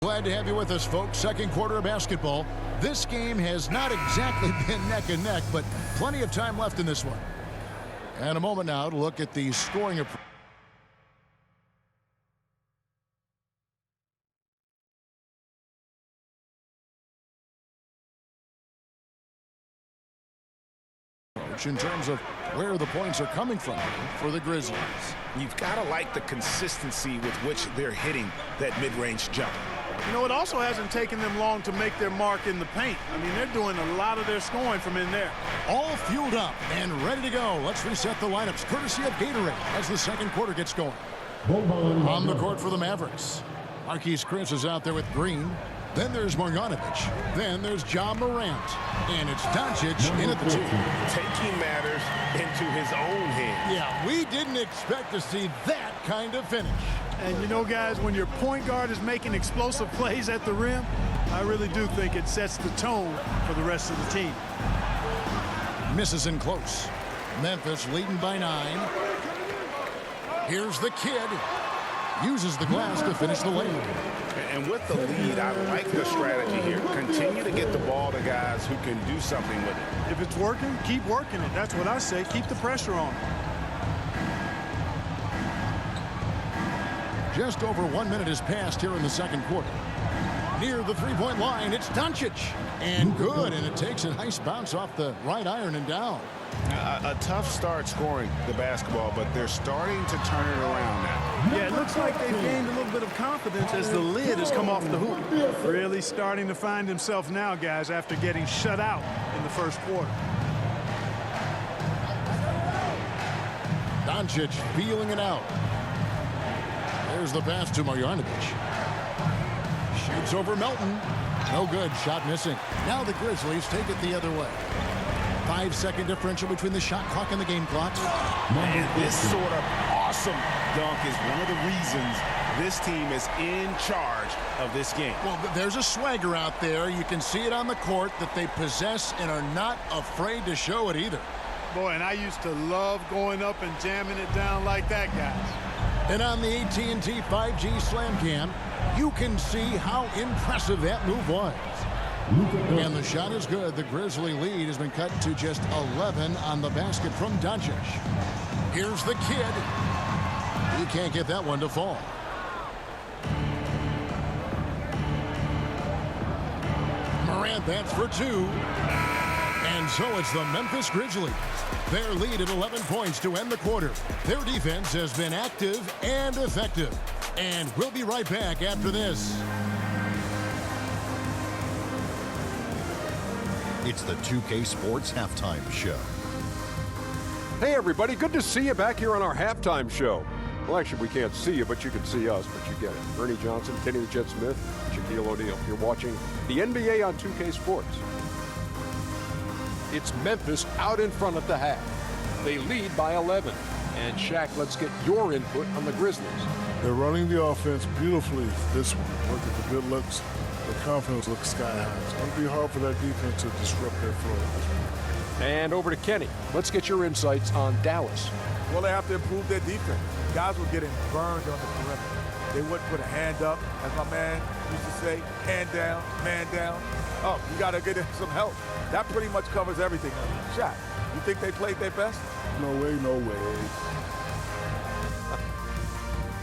Glad to have you with us, folks. Second quarter of basketball. This game has not exactly been neck and neck, but plenty of time left in this one. And a moment now to look at the scoring approach. In terms of where the points are coming from for the Grizzlies. You've got to like the consistency with which they're hitting that mid-range jump. You know, it also hasn't taken them long to make their mark in the paint. I mean, they're doing a lot of their scoring from in there. All fueled up and ready to go. Let's reset the lineups courtesy of Gatorade as the second quarter gets going. On the court for the Mavericks, Marquise Chris is out there with Green. Then there's Marjanovic. Then there's Ja Morant. And it's Doncic in at the two. Taking matters into his own hands. Yeah, we didn't expect to see that kind of finish. And you know, guys, when your point guard is making explosive plays at the rim, I really do think it sets the tone for the rest of the team. Misses in close. Memphis leading by 9. Here's the kid. Uses the glass to finish the lane. And with the lead, I like the strategy here. Continue to get the ball to guys who can do something with it. If it's working, keep working it. That's what I say. Keep the pressure on. Just over 1 minute has passed here in the second quarter. Near the three-point line, it's Doncic. And good, and it takes a nice bounce off the right iron and down. A tough start scoring the basketball, but they're starting to turn it around now. Yeah, it looks like they've gained a little bit of confidence as the lid has come off the hoop. Really starting to find himself now, guys, after getting shut out in the first quarter. Doncic feeling it out. There's the pass to Marjanovic. Shoots over Melton. No good. Shot missing. Now the Grizzlies take it the other way. 5-second differential between the shot clock and the game clock. And this sort of awesome dunk is one of the reasons this team is in charge of this game. Well, there's a swagger out there. You can see it on the court that they possess and are not afraid to show it either. Boy, and I used to love going up and jamming it down like that, guys. And on the AT&T 5G Slam Cam, you can see how impressive that move was. And the shot is good. The Grizzly lead has been cut to just 11 on the basket from Doncic. Here's the kid. He can't get that one to fall. Morant bats for 2. And so it's the Memphis Grizzlies. Their lead at 11 points to end the quarter. Their defense has been active and effective. And we'll be right back after this. It's the 2K Sports Halftime Show. Hey, everybody. Good to see you back here on our halftime show. Well, actually, we can't see you, but you can see us, but you get it. Ernie Johnson, Kenny the Jet Smith, Shaquille O'Neal. You're watching the NBA on 2K Sports. It's Memphis out in front at the half. They lead by 11. And, Shaq, let's get your input on the Grizzlies. They're running the offense beautifully this one. Look at the good looks. The confidence looks sky high. It's going to be hard for that defense to disrupt their flow. And over to Kenny. Let's get your insights on Dallas. Well, they have to improve their defense. Guys were getting burned on the perimeter. They wouldn't put a hand up, as my man used to say, hand down, man down. Oh, you got to get some help. That pretty much covers everything. Shaq, you think they played their best? No way, no way.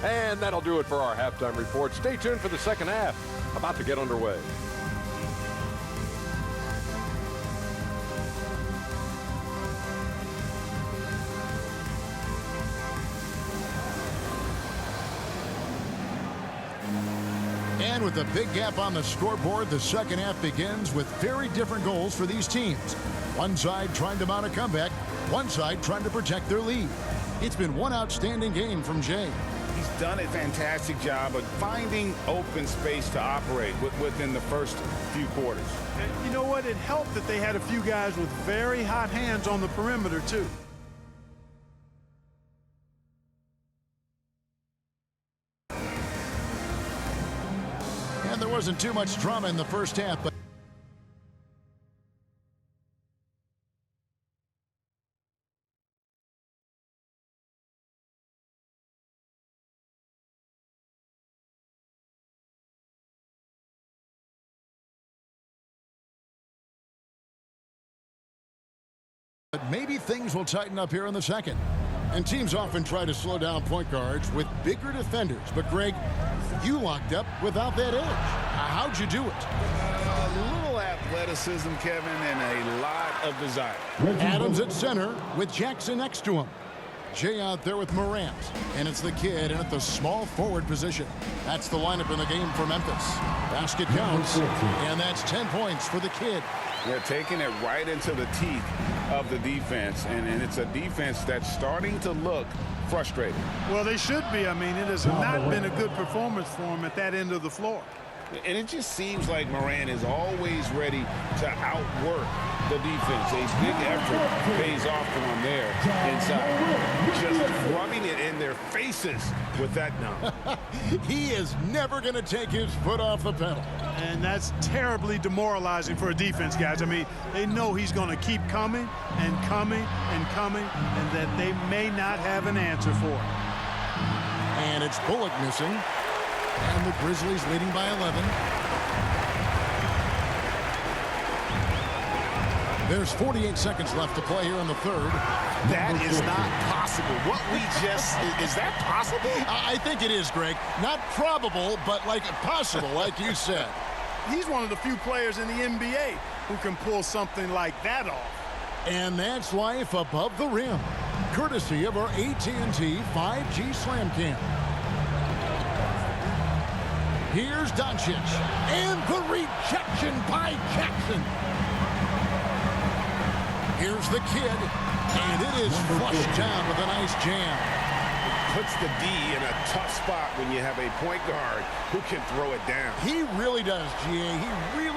And that'll do it for our halftime report. Stay tuned for the second half. About to get underway. And with a big gap on the scoreboard, the second half begins with very different goals for these teams. One side trying to mount a comeback, one side trying to protect their lead. It's been one outstanding game from Jay. He's done a fantastic job of finding open space to operate within the first few quarters. And you know what? It helped that they had a few guys with very hot hands on the perimeter, too. And there wasn't too much drama in the first half, but But maybe things will tighten up here in the second. And teams often try to slow down point guards with bigger defenders. But, Greg, you locked up without that edge. How'd you do it? A little athleticism, Kevin, and a lot of desire. Adams at center with Jackson next to him. Jay out there with Morant. And it's the kid in at the small forward position. That's the lineup in the game for Memphis. Basket counts. And that's 10 points for the kid. They're taking it right into the teeth of the defense, and it's a defense that's starting to look frustrated. Well, they should be. I mean, it has not been a good performance for them at that end of the floor. And it just seems like Morant is always ready to outwork the defense. A big effort pays off for him there inside. Just rubbing it in their faces with that dunk. He is never going to take his foot off the pedal. And that's terribly demoralizing for a defense, guys. I mean, they know he's going to keep coming and coming and coming, and that they may not have an answer for it. And it's Bullock missing. And the Grizzlies leading by 11. There's 48 seconds left to play here in the third. That is not possible. What we just, is that possible? I think it is, Greg. Not probable, but like possible, like you said. He's one of the few players in the NBA who can pull something like that off. And that's life above the rim, courtesy of our AT&T 5G Slam Cam. Here's Doncic, and the rejection by Jackson. Here's the kid, and it is flushed down with a nice jam. Puts the D in a tough spot when you have a point guard who can throw it down. He really does, G.A. He really